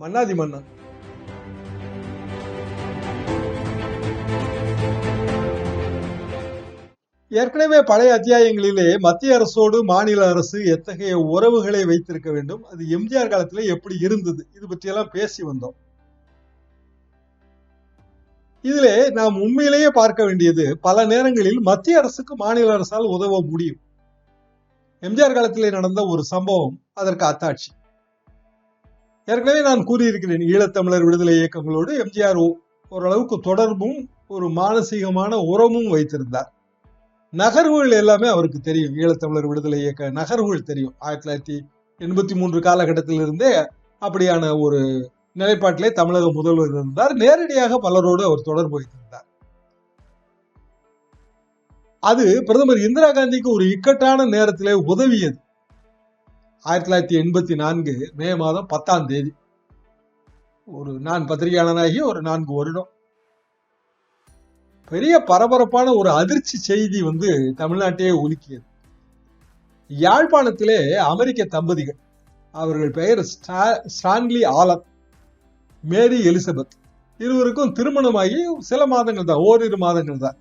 மன்னாதி மன்னன். ஏற்கனவே பழைய அத்தியாயங்களிலே மத்திய அரசோடு மாநில அரசு எத்தகைய உறவுகளை வைத்திருக்க வேண்டும், அது எம்ஜிஆர் காலத்திலே எப்படி இருந்தது, இது பற்றியெல்லாம் பேசி வந்தோம். இதிலே நாம் உண்மையிலேயே பார்க்க வேண்டியது, பல நேரங்களில் மத்திய அரசுக்கு மாநில அரசால் உதவ முடியும். எம்ஜிஆர் காலத்திலே நடந்த ஒரு சம்பவம் அதற்கு அத்தாட்சி. ஏற்கனவே நான் கூறியிருக்கிறேன், ஈழத்தமிழர் விடுதலை இயக்கங்களோடு எம்ஜிஆர் ஓரளவுக்கு தொடர்பும் ஒரு மானசீகமான உறவும் வைத்திருந்தார். நகர்வுகள் எல்லாமே அவருக்கு தெரியும். ஈழத்தமிழர் விடுதலை இயக்க நகர்வுகள் தெரியும். 1983 காலகட்டத்திலிருந்தே அப்படியான ஒரு நிலைப்பாட்டிலே தமிழக முதல்வர் இருந்தார். நேரடியாக பலரோடு அவர் தொடர்பு வைத்திருந்தார். அது பிரதமர் இந்திரா காந்திக்கு ஒரு இக்கட்டான நேரத்திலே உதவியது. 1984 மே மாதம் 10ஆம் தேதி, நான் பத்திரிகையாளனாகி ஒரு 4 வருடம், பெரிய பரபரப்பான ஒரு அதிர்ச்சி செய்தி தமிழ்நாட்டையே உலுக்கியது. யாழ்ப்பாணத்திலே அமெரிக்க தம்பதிகள், அவர்கள் பெயர் ஸ்டான்லி ஆலன், மேரி எலிசபெத், இருவருக்கும் திருமணமாகி சில மாதங்கள் தான், ஓரிரு மாதங்கள் தான்.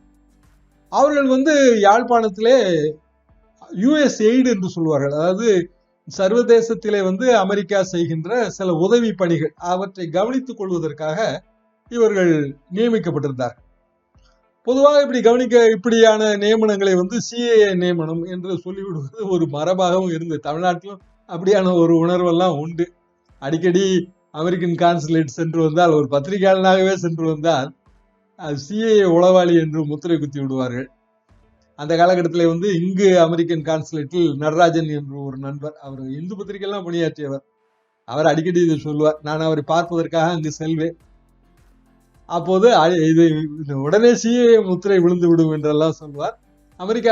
அவர்கள் யாழ்ப்பாணத்திலே யுஎஸ் எய்டு என்று சொல்வார்கள், அதாவது சர்வதேசத்திலே அமெரிக்கா செய்கின்ற சில உதவி பணிகள், அவற்றை கவனித்துக் கொள்வதற்காக இவர்கள் நியமிக்கப்பட்டிருந்தார்கள். பொதுவாக இப்படியான நியமனங்களை சிஏஏ நியமனம் என்று சொல்லிவிடுவது ஒரு மரபாகவும் இருந்தது. தமிழ்நாட்டிலும் அப்படியான ஒரு உணர்வெல்லாம் உண்டு. அடிக்கடி அமெரிக்கன் கான்சுலேட் சென்று வந்தால், ஒரு பத்திரிகையாளனாகவே சென்று வந்தால், அது சிஏஏ உளவாளி என்று முத்திரை குத்தி விடுவார்கள். அந்த காலகட்டத்தில் இங்கு அமெரிக்கன் கான்சுலேட்டில் நடராஜன் என்று ஒரு நண்பர், அவர் இந்து பத்திரிகையெல்லாம் பணியாற்றியவர், அவர் அடிக்கடி இதை சொல்லுவார். நான் அவரை பார்ப்பதற்காக அங்கு செல்வேன். அப்போது இது உடனே சிஏ முத்திரை விழுந்து விடும் என்றெல்லாம் சொல்வார். அமெரிக்க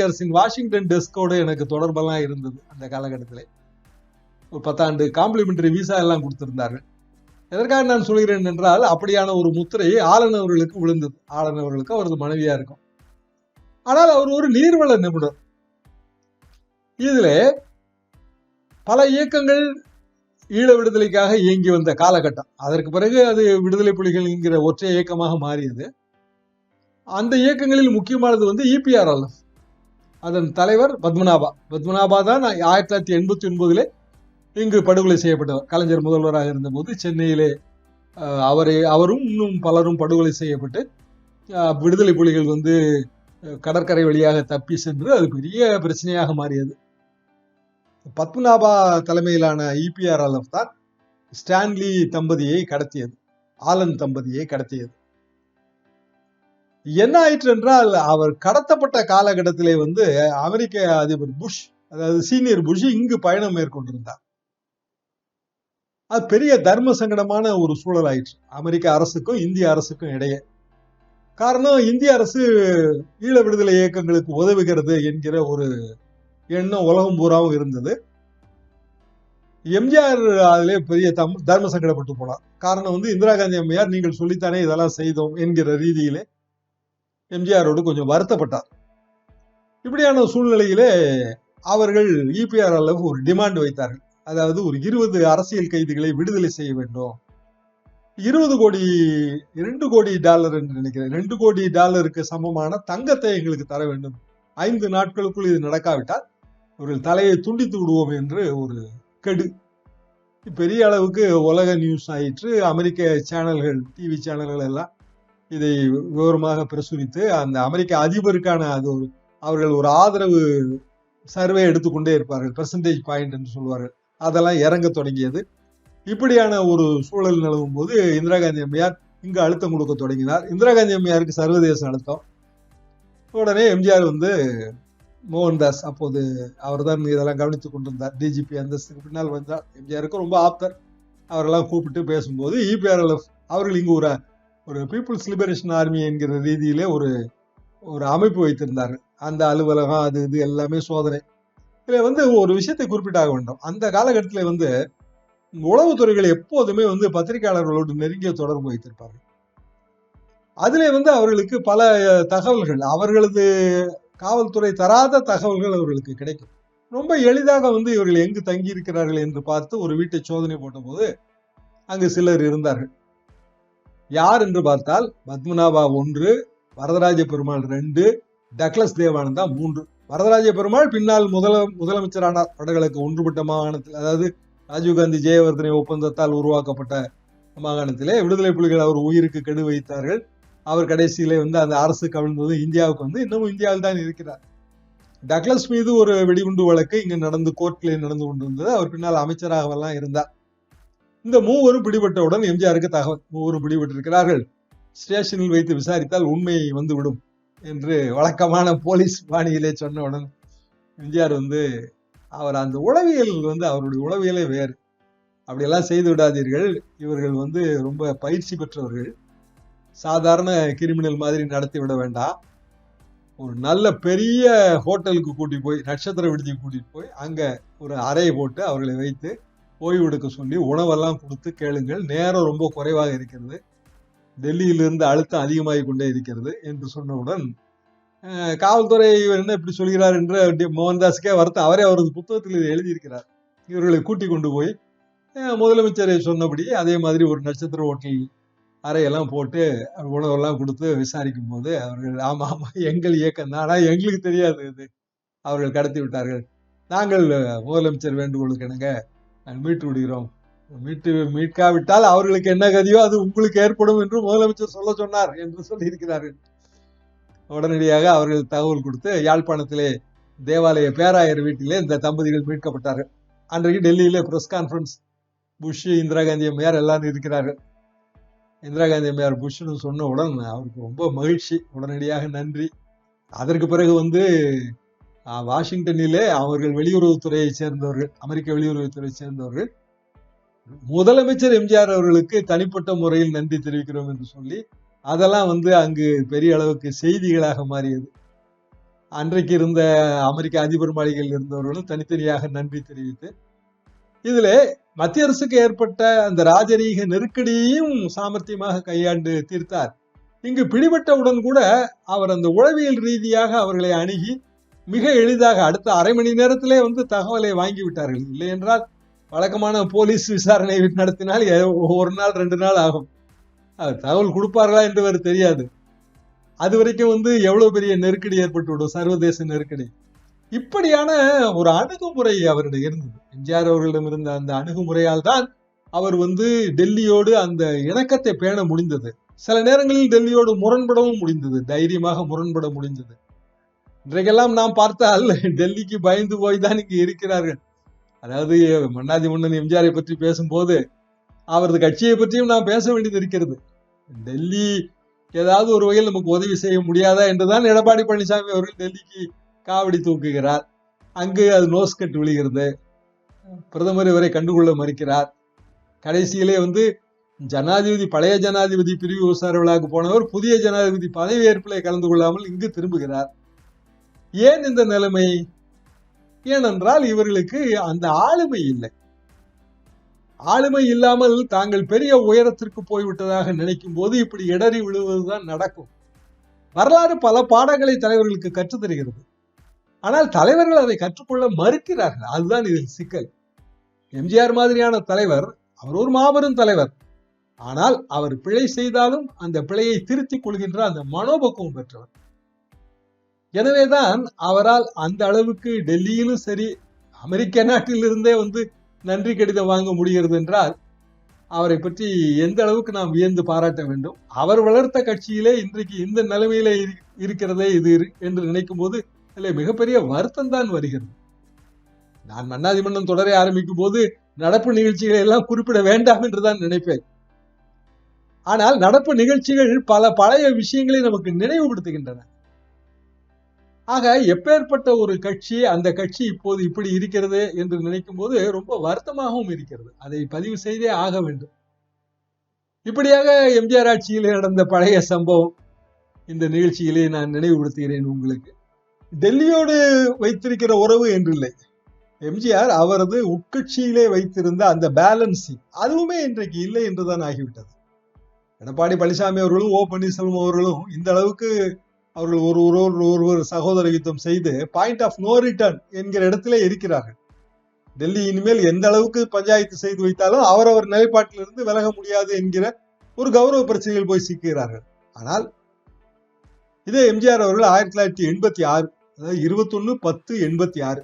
அரசின் வாஷிங்டன் டெஸ்கோடு எனக்கு தொடர்பெல்லாம் இருந்தது. அந்த காலகட்டத்தில் ஒரு 10 ஆண்டு காம்ப்ளிமெண்டரி விசா எல்லாம் கொடுத்திருந்தார்கள். எதற்காக நான் சொல்கிறேன் என்றால், அப்படியான ஒரு முத்திரை ஆலன் அவர்களுக்கு விழுந்தது. ஆலன் அவர்களுக்கு அவரது மனைவியா இருக்கும். ஆனால் அவர் ஒரு நீர்வள நிபுணர். இதில் பல இயக்கங்கள் ஈழ விடுதலைக்காக இயங்கி வந்த காலகட்டம். அதற்கு பிறகு அது விடுதலை புலிகள் என்கிற ஒற்றை இயக்கமாக மாறியது. அந்த இயக்கங்களில் முக்கியமானது இபிஆர்எல்எஃப். அதன் தலைவர் பத்மநாபா தான் 1989 இங்கு படுகொலை செய்யப்பட்டவர். கலைஞர் முதல்வராக இருந்தபோது சென்னையிலே அவரும் இன்னும் பலரும் படுகொலை செய்யப்பட்டு, விடுதலை புலிகள் கடற்கரை வழியாக தப்பி சென்று அது பெரிய பிரச்சனையாக மாறியது. பத்மநாபா தலைமையிலான இபிஆர்எல்எஃப் தான் ஸ்டான்லி தம்பதியை கடத்தியது, ஆலன் தம்பதியை கடத்தியது. என்ன ஆயிற்று என்றால், அவர் கடத்தப்பட்ட காலகட்டத்திலே அமெரிக்க அதிபர் புஷ், அதாவது சீனியர் புஷ் இங்கு பயணம் மேற்கொண்டிருந்தார். அது பெரிய தர்ம சங்கடமான ஒரு சூழல் ஆயிற்று அமெரிக்க அரசுக்கும் இந்திய அரசுக்கும் இடையே. காரணம், இந்திய அரசு ஈழ விடுதலை இயக்கங்களுக்கு உதவுகிறது என்கிற ஒரு எண்ணம் உலகம் பூராவும் இருந்தது. எம்ஜிஆர் அதிலே பெரிய தர்ம சங்கடப்பட்டு போனார். காரணம், இந்திரா காந்தி அம்மையார் நீங்கள் சொல்லித்தானே இதெல்லாம் செய்தோம் என்கிற ரீதியிலே எம்ஜிஆரோடு கொஞ்சம் வருத்தப்பட்டார். இப்படியான சூழ்நிலையிலே அவர்கள் இபிஆர்எல்எஃப் ஒரு டிமாண்ட் வைத்தார்கள். அதாவது ஒரு 20 அரசியல் கைதிகளை விடுதலை செய்ய வேண்டும். 2 கோடி டாலர் என்று நினைக்கிறேன், $2 கோடி சமமான தங்கத்தை எங்களுக்கு தர வேண்டும். 5 நாட்களுக்குள் இது நடக்காவிட்டால் ஒரு தலையை துண்டித்து விடுவோம் என்று ஒரு கெடு. பெரிய அளவுக்கு உலக நியூஸ் ஆயிற்று. அமெரிக்க சேனல்கள், டிவி சேனல்கள் எல்லாம் இதை விவரமாக பிரசுரித்து, அந்த அமெரிக்க அதிபருக்கான அவர்கள் ஒரு ஆதரவு சர்வே எடுத்துக்கொண்டே இருப்பார்கள், பெர்சன்டேஜ் பாயிண்ட் என்று சொல்வார்கள், அதெல்லாம் இறங்க தொடங்கியது. இப்படியான ஒரு சூழல் நிலவும் போது இந்திரா காந்தி அம்மையார் இங்கு அழுத்தம் கொடுக்க தொடங்கினார். இந்திரா காந்தி அம்மையாருக்கு சர்வதேச அழுத்தம். உடனே எம்ஜிஆர் மோகன்தாஸ், அப்போது அவர் தான் இதெல்லாம் கவனித்துக் கொண்டிருந்தார், டிஜிபி அந்தஸ்துக்கு பின்னால் வந்தார். எம்ஜிஆருக்கு ரொம்ப ஆப்தர். அவரெல்லாம் கூப்பிட்டு பேசும்போது இபிஆர்எல்எஃப் அவர்கள் இங்கு ஒரு பீப்புள்ஸ் லிபரேஷன் ஆர்மி என்கிற ரீதியிலே ஒரு அமைப்பு வைத்திருந்தார்கள். அந்த அலுவலகம், அது இது எல்லாமே சோதனை. இதில் ஒரு விஷயத்தை குறிப்பிட்டாக வேண்டும். அந்த காலகட்டத்தில் உளவுத்துறைகள் எப்போதுமே பத்திரிகையாளர்களோடு நெருங்கிய தொடர்பு வைத்திருப்பார்கள். அதிலே அவர்களுக்கு பல தகவல்கள், அவர்களது காவல்துறை தராத தகவல்கள் அவர்களுக்கு கிடைக்கும். ரொம்ப எளிதாக இவர்கள் எங்கு தங்கி இருக்கிறார்கள் என்று பார்த்து ஒரு வீட்டை சோதனை போட்ட போது அங்கு சிலர் இருந்தார்கள். யார் என்று பார்த்தால் பத்மநாபா 1, வரதராஜ பெருமாள் 2, டக்ளஸ் தேவானந்தா 3. வரதராஜ பெருமாள் பின்னால் முதலமைச்சரானார். வடகிழக்கு ஒன்றுபட்ட மாகாணத்தில், அதாவது ராஜீவ்காந்தி ஜெயவர்தனை ஒப்பந்தத்தால் உருவாக்கப்பட்ட மாகாணத்திலே விடுதலை புலிகள் அவர் உயிருக்கு கெடு வைத்தார்கள். அவர் கடைசியிலே அந்த அரசு கவிழ்ந்தது. இந்தியாவுக்கு இன்னமும் இந்தியாவில் தான் இருக்கிறார். டக்ளஸ் மீது ஒரு வெடிகுண்டு வழக்கு இங்கு கோர்ட்டிலே நடந்து கொண்டிருந்தது. அவர் பின்னால் அமைச்சராகவெல்லாம் இருந்தார். இந்த மூவரும் பிடிபட்டவுடன் எம்ஜிஆருக்கு தகவல், மூவரும் பிடிபட்டிருக்கிறார்கள், ஸ்டேஷனில் வைத்து விசாரித்தால் உண்மை வந்துவிடும் என்று வழக்கமான போலீஸ் பாணியிலே சொன்னவுடன் எம்ஜிஆர் அவர் அந்த உளவியல் அவருடைய உளவியலே வேறு. அப்படியெல்லாம் செய்து விடாதீர்கள், இவர்கள் ரொம்ப பயிற்சி பெற்றவர்கள், சாதாரண கிரிமினல் மாதிரி நடத்தி விட வேண்டாம், ஒரு நல்ல பெரிய ஹோட்டலுக்கு கூட்டிட்டு போய், நட்சத்திர விடுதிக்கு கூட்டிட்டு போய் அங்க ஒரு அறையை போட்டு அவர்களை வைத்து ஓய்வெடுக்க சொல்லி உணவெல்லாம் கொடுத்து கேளுங்கள், நேரம் ரொம்ப குறைவாக இருக்கிறது, டெல்லியிலிருந்து அழுத்தம் அதிகமாகி கொண்டே இருக்கிறது என்று சொன்னவுடன் காவல்துறை என்ன இப்படி சொல்கிறார் என்று மோகன்தாஸுக்கே வருத்தம். அவரே அவரது புத்தகத்தில் இதை எழுதியிருக்கிறார். இவர்களை கூட்டிக் கொண்டு போய் முதலமைச்சரை சொன்னபடி அதே மாதிரி ஒரு நட்சத்திர ஹோட்டல் அறையெல்லாம் போட்டு உணவெல்லாம் கொடுத்து விசாரிக்கும் போது அவர்கள் ஆமா ஆமா எங்கள் இயக்கம் தான், ஆனால் எங்களுக்கு தெரியாது, இது அவர்கள் கடத்தி விட்டார்கள், நாங்கள் முதலமைச்சர் வேண்டுகோளுக்கு இணங்க மீட்டு விடுகிறோம், மீட்காவிட்டால் அவர்களுக்கு என்ன கதியோ அது உங்களுக்கு ஏற்படும் என்று முதலமைச்சர் சொல்ல சொன்னார் என்று சொல்லியிருக்கிறார்கள். உடனடியாக அவர்கள் தகவல் கொடுத்து யாழ்ப்பாணத்திலே தேவாலய பேராயர் வீட்டிலே இந்த தம்பதிகள் மீட்கப்பட்டார்கள். அன்றைக்கு டெல்லியிலே press conference, Bush, Indira Gandhi அம்மையார் எல்லாரும் இருக்கிறார்கள். இந்திரா காந்தி அம்மையார் புஷ்னு சொன்னவுடன் அவருக்கு ரொம்ப மகிழ்ச்சி, உடனடியாக நன்றி. அதற்கு பிறகு வாஷிங்டனிலே அவர்கள் வெளியுறவுத்துறையை சேர்ந்தவர்கள், அமெரிக்க வெளியுறவுத்துறையை சேர்ந்தவர்கள், முதலமைச்சர் எம்ஜிஆர் அவர்களுக்கு தனிப்பட்ட முறையில் நன்றி தெரிவிக்கிறோம் என்று சொல்லி அதெல்லாம் அங்கு பெரிய அளவுக்கு செய்திகளாக மாறியது. அன்றைக்கு இருந்த அமெரிக்க அதிபர் மாளிகையில் இருந்தவர்களும் தனித்தனியாக நன்றி தெரிவித்து, இதிலே மத்திய அரசுக்கு ஏற்பட்ட அந்த ராஜரீக நெருக்கடியையும் சாமர்த்தியமாக கையாண்டு தீர்த்தார். இங்கு பிடிபட்டவுடன் கூட அவர் அந்த உளவியல் ரீதியாக அவர்களை அணுகி மிக எளிதாக அடுத்த அரை மணி நேரத்திலே தகவலை வாங்கி விட்டார்கள். இல்லை என்றால் வழக்கமான போலீஸ் விசாரணை நடத்தினால் ஒரு நாள் 2 நாள் ஆகும். தகவல் கொடுப்பார்களா என்று வேறு தெரியாது. அது வரைக்கும் எவ்வளவு பெரிய நெருக்கடி ஏற்பட்டுவிடும், சர்வதேச நெருக்கடி. இப்படியான ஒரு அணுகுமுறை அவரிடம் இருந்தது. எம்ஜிஆர் அவர்களிடம் இருந்த அந்த அணுகுமுறையால் தான் அவர் டெல்லியோடு அந்த இணக்கத்தை பேண முடிந்தது. சில நேரங்களில் டெல்லியோடு முரண்படவும் முடிந்தது, தைரியமாக முரண்பட முடிந்தது. இன்றைக்கெல்லாம் நாம் பார்த்தால் டெல்லிக்கு பயந்து போய் தான் இங்கு இருக்கிறார்கள். அதாவது மன்னாதி மன்னன் எம்ஜிஆரை பற்றி பேசும்போது அவரது கட்சியை பற்றியும் நாம் பேச வேண்டியது இருக்கிறது. டெல்லி ஏதாவது ஒரு வகையில் நமக்கு உதவி செய்ய முடியாதா என்றுதான் எடப்பாடி பழனிசாமி அவர்கள் டெல்லிக்கு காவடி தூக்குகிறார். அங்கு அது நோஸ்கட் விழுகிறது. பிரதமர் இவரை கண்டுகொள்ள மறுக்கிறார். கடைசியிலே ஜனாதிபதி, பழைய ஜனாதிபதி பிரிவு விசார விழாவுக்கு போனவர் புதிய ஜனாதிபதி பதவியேற்பிலே கலந்து கொள்ளாமல் இங்கு திரும்புகிறார். ஏன் இந்த நிலைமை? ஏனென்றால் இவர்களுக்கு அந்த ஆளுமை இல்லை. ஆளுமை இல்லாமல் தாங்கள் பெரிய உயரத்திற்கு போய்விட்டதாக நினைக்கும் போது இப்படி இடறி விழுவதுதான் நடக்கும். வரலாறு பல பாடங்களை தலைவர்களுக்கு கற்றுத் தருகிறது. ஆனால் தலைவர்கள் அதை கற்றுக்கொள்ள மறுக்கிறார்கள். அதுதான் இதில் சிக்கல். எம்ஜிஆர் மாதிரியான தலைவர், அவர் ஒரு மாபெரும் தலைவர். ஆனால் அவர் பிழை செய்தாலும் அந்த பிழையை திருத்திக் கொள்கின்ற அந்த மனோபக்குவம் பெற்றவர். எனவேதான் அவரால் அந்த அளவுக்கு டெல்லியிலும் சரி, அமெரிக்க நாட்டில் இருந்தே நன்றி கடிதம் வாங்க முடிகிறது என்றால் அவரை பற்றி எந்த அளவுக்கு நாம் வியந்து பாராட்ட வேண்டும். அவர் வளர்த்த கட்சியிலே இன்றைக்கு இந்த நிலைமையிலே இருக்கிறதே இது என்று நினைக்கும் போது மிகப்பெரிய வருத்தம் தான் வருகிறது. நான் மன்னாதி மன்னன் தொடரை ஆரம்பிக்கும் போது நடப்பு நிகழ்ச்சிகளை எல்லாம் குறிப்பிட வேண்டாம் என்றுதான் நினைப்பேன். ஆனால் நடப்பு நிகழ்ச்சிகள் பல பழைய விஷயங்களை நமக்கு நினைவுபடுத்துகின்றன. ஆக எப்பேற்பட்ட ஒரு கட்சி, அந்த கட்சி இப்போது இப்படி இருக்கிறது என்று நினைக்கும் போது ரொம்ப வருத்தமாகவும் இருக்கிறது. அதை பதிவு செய்தே ஆக வேண்டும். இப்படியாக எம்ஜிஆர் ஆட்சியிலே நடந்த பழைய சம்பவம் இந்த நிகழ்ச்சியிலே நான் நினைவுபடுத்துகிறேன் உங்களுக்கு. டெல்லியோடு வைத்திருக்கிற உறவு என்றில்லை, எம்ஜிஆர் அவரது உட்கட்சியிலே வைத்திருந்த அந்த பேலன்சிங் அதுவுமே இன்றைக்கு இல்லை என்றுதான் ஆகிவிட்டது. எடப்பாடி பழனிசாமி அவர்களும் ஓ பன்னீர்செல்வம் அவர்களும் இந்த அளவுக்கு அவர்கள் ஒருவர் சகோதர யுத்தம் செய்து பாயிண்ட் ஆஃப் நோ ரிட்டர்ன் என்கிற இடத்திலே இருக்கிறார்கள். டெல்லி இனிமேல் எந்த அளவுக்கு பஞ்சாயத்து செய்து வைத்தாலும் அவரவர் நிலைப்பாட்டிலிருந்து விலக முடியாது என்கிற ஒரு கௌரவ பிரச்சனைகள் போய் சிக்குகிறார்கள். ஆனால் இதே எம்ஜிஆர் அவர்கள் 1986, அதாவது 21/10/86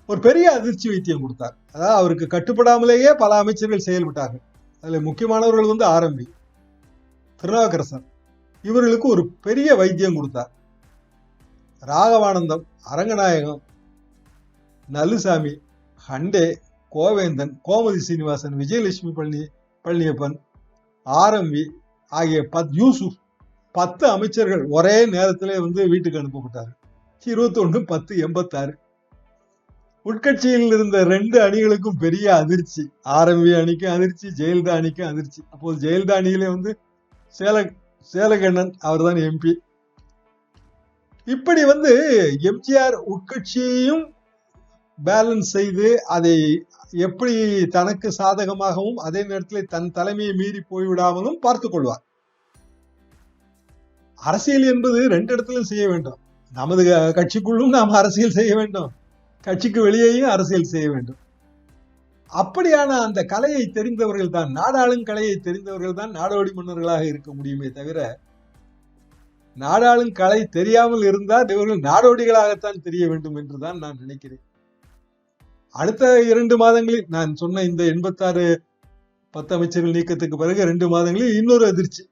ஒரு பெரிய அதிர்ச்சி வைத்தியம் கொடுத்தார். அதாவது அவருக்கு கட்டுப்படாமலேயே பல அமைச்சர்கள் செயல்பட்டார்கள். அதுல முக்கியமானவர்கள் வந்து ஆரம்பி, திருநாவுக்கரசர், இவர்களுக்கு ஒரு பெரிய வைத்தியம் கொடுத்தார். ராகவானந்தம், அரங்கநாயகம், நல்லுசாமி, ஹண்டே, கோவேந்தன், கோமதி சீனிவாசன், விஜயலட்சுமி பழனியப்பன், ஆரம்பி ஆகிய யூசுப் 10 அமைச்சர்கள் ஒரே நேரத்திலே வந்து வீட்டுக்கு அனுப்பப்பட்டார்கள். 21/10/86 உட்கட்சியில் இருந்த 2 அணிகளுக்கும் பெரிய அதிர்ச்சி. ஆரம்பி அணிக்கும் அதிர்ச்சி, ஜெயலலிதா அணிக்கும் அதிர்ச்சி. அப்போது ஜெயலலிதா அணியிலே வந்து சேலகண்ணன் அவர் தான் எம்பி. இப்படி வந்து எம்ஜிஆர் உட்கட்சியையும் பேலன்ஸ் செய்து அதை எப்படி தனக்கு சாதகமாகவும் அதே நேரத்தில் தன் தலைமையை மீறி போய்விடாமலும் பார்த்துக் கொள்வார். அரசியல் என்பது 2 இடத்திலும் செய்ய வேண்டும். நமது கட்சிக்குள்ளும் நாம் அரசியல் செய்ய வேண்டும், கட்சிக்கு வெளியேயும் அரசியல் செய்ய வேண்டும். அப்படியான அந்த கலையை தெரிந்தவர்கள் தான், நாடாளும் கலையை தெரிந்தவர்கள் தான் நாடோடி மன்னர்களாக இருக்க முடியுமே தவிர, நாடாளும் கலை தெரியாமல் இருந்தால் இவர்கள் நாடோடிகளாகத்தான் தெரிய வேண்டும் என்றுதான் நான் நினைக்கிறேன். அடுத்த 2 மாதங்களில் நான் சொன்ன இந்த 86 10 அமைச்சர்கள் நீக்கத்துக்கு பிறகு 2 மாதங்களில் இன்னொரு அதிர்ச்சி.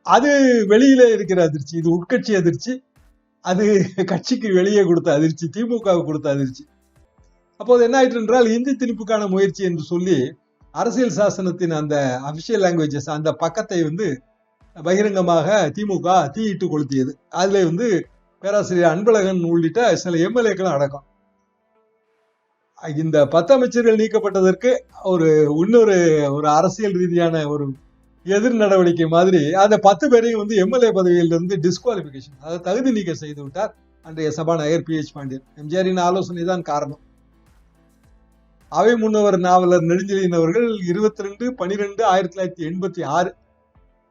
அது வெளியிலே இருக்கிற அதிர்ச்சி, இது உட்கட்சி அதிர்ச்சி. அது கட்சிக்கு வெளியே கொடுத்த அதிர்ச்சி, திமுகவுக்கு கொடுத்த அதிர்ச்சி. அப்போது என்ன ஆயிற்று என்றால், இந்தி திணிப்புக்கான முயற்சி என்று சொல்லி அரசியல் சாசனத்தின் அந்த அபிஷியல் லாங்குவேஜஸ் அந்த பக்கத்தை வந்து பகிரங்கமாக திமுக தீயிட்டு கொளுத்தியது. அதுல வந்து பேராசிரியர் அன்பழகன் உள்ளிட்ட சில எம்எல்ஏக்களும் அடக்கம். இந்த 10 அமைச்சர்கள் நீக்கப்பட்டதற்கு இன்னொரு அரசியல் ரீதியான ஒரு எதிர் நடவடிக்கை மாதிரி அந்த 10 பேரையும் வந்து எம்எல்ஏ பதவியிலிருந்து டிஸ்குவாலிபிகேஷன், அதாவது தகுதி நீக்கம் செய்து விட்டார் அன்றைய சபாநாயகர் PH பாண்டியன். எம்ஜிஆரின் ஆலோசனை தான் காரணம். அவை முன்னவர் நாவலர் நெடுஞ்செழியன் அவர்கள் 22/12/1986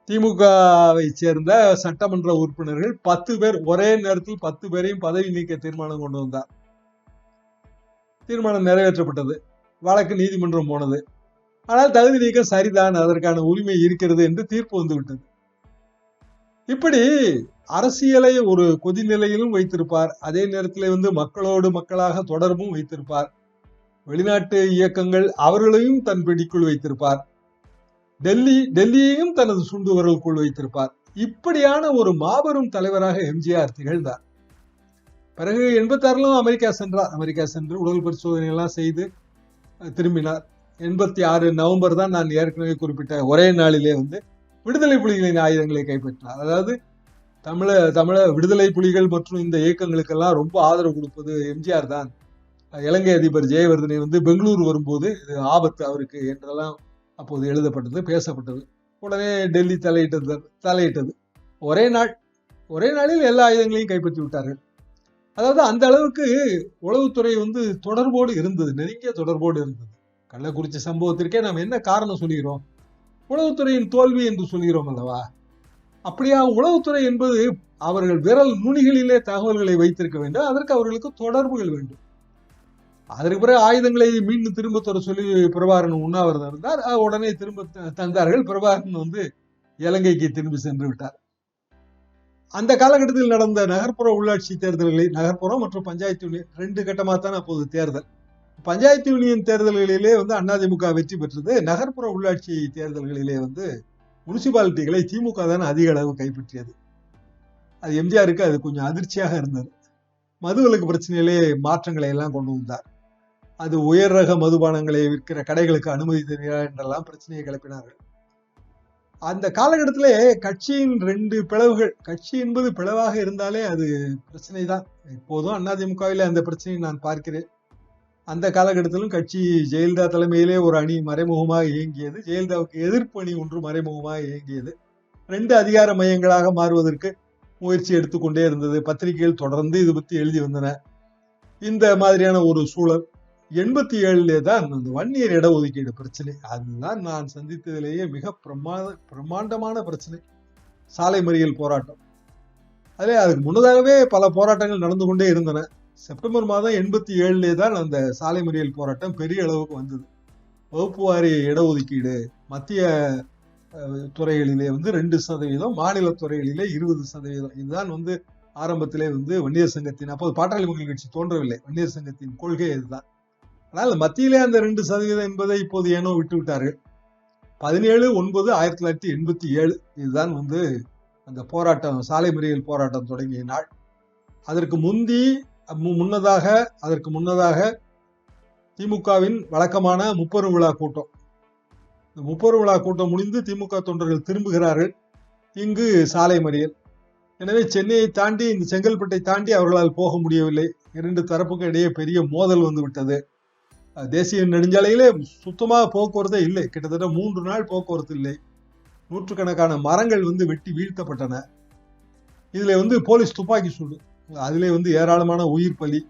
திமுகவை சேர்ந்த சட்டமன்ற உறுப்பினர்கள் 10 பேர் ஒரே நேரத்தில் 10 பேரையும் பதவி நீக்க தீர்மானம் கொண்டு வந்தார். தீர்மானம் நிறைவேற்றப்பட்டது, வழக்கு நீதிமன்றம் போனது. ஆனால் தகுதி நீக்கம் சரிதான், அதற்கான உரிமை இருக்கிறது என்று தீர்ப்பு வந்துவிட்டது. இப்படி அரசியலை ஒரு கொதிநிலையிலும் வைத்திருப்பார், அதே நேரத்தில் வந்து மக்களோடு மக்களாக தொடர்பும் வைத்திருப்பார். வெளிநாட்டு இயக்கங்கள் அவர்களையும் தன் பிடிக்குள் வைத்திருப்பார். டெல்லியையும் தனது சுண்டுவர்களுக்குள் வைத்திருப்பார். இப்படியான ஒரு மாபெரும் தலைவராக எம்ஜிஆர் திகழ்ந்தார். பிறகு 86 அமெரிக்கா சென்றார். அமெரிக்கா சென்று உடல் பரிசோதனை எல்லாம் செய்து திரும்பினார். 86 நவம்பர் தான் நான் ஏற்கனவே குறிப்பிட்ட ஒரே நாளிலே வந்து விடுதலை புலிகளின் ஆயுதங்களை கைப்பற்றினார். அதாவது தமிழ விடுதலை புலிகள் மற்றும் இந்த இயக்கங்களுக்கெல்லாம் ரொம்ப ஆதரவு கொடுப்பது எம்ஜிஆர் தான். இலங்கை அதிபர் ஜெயவர்தனை வந்து பெங்களூர் வரும்போது இது ஆபத்து அவருக்கு என்றெல்லாம் அப்போது எழுதப்பட்டது, பேசப்பட்டது. உடனே டெல்லி தலையிட்டது. ஒரே நாளில் எல்லா ஆயுதங்களையும் கைப்பற்றி விட்டார்கள். அதாவது அந்த அளவுக்கு உளவுத்துறை வந்து தொடர்போடு இருந்தது, நெருங்கிய தொடர்போடு இருந்தது. கள்ளக்குறிச்சி சம்பவத்திற்கே நாம் என்ன காரணம் சொல்கிறோம்? உளவுத்துறையின் தோல்வி என்று சொல்கிறோம் அல்லவா? அப்படியா? உளவுத்துறை என்பது அவர்கள் விரல் நுனிகளிலே தகவல்களை வைத்திருக்க வேண்டும், அதற்கு அவர்களுக்கு தொடர்புகள் வேண்டும். அதற்கு பிறகு ஆயுதங்களை மீண்டும் திரும்ப தர சொல்லி பிரபாகரன் உண்ணாவிரதம் இருந்தார், உடனே திரும்ப தந்தார்கள். பிரபாகரன் வந்து இலங்கைக்கு திரும்பி சென்று விட்டார். அந்த காலகட்டத்தில் நடந்த நகர்ப்புற உள்ளாட்சி தேர்தல்களை, நகர்ப்புறம் மற்றும் பஞ்சாயத்து யூனியன் 2 கட்டமாக தான் அப்போது தேர்தல். பஞ்சாயத்து யூனியன் தேர்தல்களிலே வந்து அதிமுக வெற்றி பெற்றது. நகர்ப்புற உள்ளாட்சி தேர்தல்களிலே வந்து முனிசிபாலிட்டிகளை திமுக தான் அதிக அளவு கைப்பற்றியது. அது எம்ஜிஆருக்கு அது கொஞ்சம் அதிர்ச்சியாக இருந்தது. மதுவிலக்கு பிரச்சனையிலே மாற்றங்களை எல்லாம் கொண்டு வந்தார். அது உயர் ரக மதுபானங்களை விற்கிற கடைகளுக்கு அனுமதி தருகிறார் என்றெல்லாம் பிரச்சனையை கிளப்பினார்கள். அந்த காலகட்டத்திலே கட்சியின் 2 பிளவுகள், கட்சி என்பது பிளவாக இருந்தாலே அது பிரச்சனை தான். இப்போதும் அதிமுகவிலே அந்த பிரச்சனையை நான் பார்க்கிறேன். அந்த காலகட்டத்திலும் கட்சி ஜெயலலிதா தலைமையிலே ஒரு அணி மறைமுகமாக இயங்கியது, ஜெயலலிதாவுக்கு எதிர்ப்பு அணி ஒன்று மறைமுகமாக இயங்கியது. 2 அதிகார மையங்களாக மாறுவதற்கு முயற்சி எடுத்துக்கொண்டே இருந்தது. பத்திரிகைகள் தொடர்ந்து இது பற்றி எழுதி வந்தன. இந்த மாதிரியான ஒரு சூழல் 87 தான் அந்த வன்னியர் இடஒதுக்கீடு பிரச்சனை. அதுதான் நான் சந்தித்ததிலேயே மிக பிரம்மாண்டமான பிரச்சனை. சாலை மறியல் போராட்டம். அதுக்கு முன்னதாகவே பல போராட்டங்கள் நடந்து கொண்டே இருந்தன. செப்டம்பர் மாதம் 87 தான் அந்த சாலை மறியல் போராட்டம் பெரிய அளவுக்கு வந்தது. வகுப்பு வாரி இடஒதுக்கீடு மத்திய துறைகளிலே 2%, மாநில துறைகளிலே 20%. இதுதான் ஆரம்பத்திலே வன்னியர் சங்கத்தின், அப்போது பாட்டாளி மக்கள் கட்சி தோன்றவில்லை, வன்னியர் சங்கத்தின் கொள்கை இதுதான். ஆனால் மத்தியிலே அந்த 2% என்பதை இப்போது ஏனோ விட்டு விட்டார்கள். 17/9/1987 இதுதான் அந்த போராட்டம், சாலை மறியல் போராட்டம் தொடங்கிய நாள். அதற்கு முன்னதாக திமுகவின் வழக்கமான முப்பெரும் விழா கூட்டம். இந்த முப்பெரும் விழா கூட்டம் முடிந்து திமுக தொண்டர்கள் திரும்புகிறார்கள். இங்கு சாலை மறியல். எனவே சென்னையை தாண்டி, இந்த செங்கல்பட்டை தாண்டி அவர்களால் போக முடியவில்லை. 2 தரப்புக்கு இடையே பெரிய மோதல் விட்டது. தேசிய நெடுஞ்சாலையிலே சுத்தமாக போக்குவரத்தே இல்லை. கிட்டத்தட்ட 3 நாள் போக்குவரத்து இல்லை. நூற்றுக்கணக்கான மரங்கள் வெட்டி வீழ்த்தப்பட்டன. இதுல போலீஸ் துப்பாக்கி சூடு, அதிலே ஏராளமான உயிர் பலி.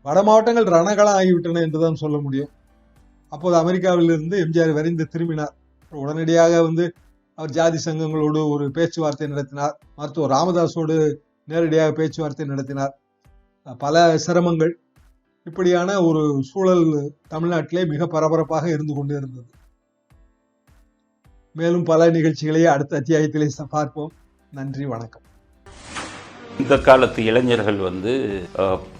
வட மாவட்டங்கள் ரணகளம் ஆகிவிட்டன என்றுதான் சொல்ல முடியும். அப்போது அமெரிக்காவிலிருந்து எம்ஜிஆர் விரைந்து திரும்பினார். உடனடியாக அவர் ஜாதி சங்கங்களோடு ஒரு பேச்சுவார்த்தை நடத்தினார். மருத்துவர் ராமதாஸோடு நேரடியாக பேச்சுவார்த்தை நடத்தினார். பல சிரமங்கள். இப்படியான ஒரு சூழல் தமிழ்நாட்டிலே மிக பரபரப்பாக இருந்து கொண்டே இருந்தது. மேலும் பல நிகழ்ச்சிகளை அடுத்த அத்தியாயத்திலே பார்ப்போம். நன்றி, வணக்கம். இந்த காலத்து இளைஞர்கள்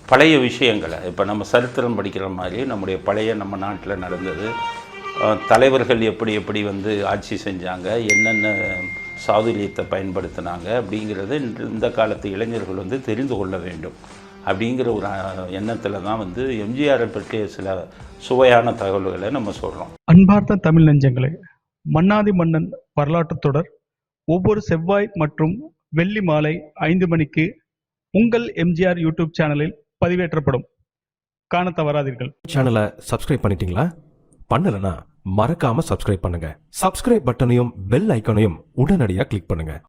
பழைய விஷயங்களை, இப்போ நம்ம சரித்திரம் படிக்கிற மாதிரி நம்முடைய பழைய நம்ம நாட்டில் நடந்தது, தலைவர்கள் எப்படி ஆட்சி செஞ்சாங்க, என்னென்ன சாதுரியத்தை பயன்படுத்தினாங்க அப்படிங்கிறது இந்த காலத்து இளைஞர்கள் தெரிந்து கொள்ள வேண்டும் அப்படிங்கிற ஒரு எண்ணத்தில் தான் எம்ஜிஆரை பற்றிய சில சுவையான தகவல்களை நம்ம சொல்கிறோம். அன்பார்ந்த தமிழ் நெஞ்சங்களே, மன்னாதி மன்னன் வரலாற்று தொடர் ஒவ்வொரு செவ்வாய் மற்றும் வெள்ளி மாலை 5 மணிக்கு உங்கள் எம்ஜிஆர் யூடியூப் சேனலில் பதிவேற்றப்படும். காண தவறாதீர்கள். சேனலை சப்ஸ்கிரைப் பண்ணிட்டீங்களா? பண்ணலனா மறக்காம சப்ஸ்கிரைப் பண்ணுங்க. சப்ஸ்கிரைப் பட்டனையும் பெல் ஐக்கானையும் உடனடியாக கிளிக் பண்ணுங்க.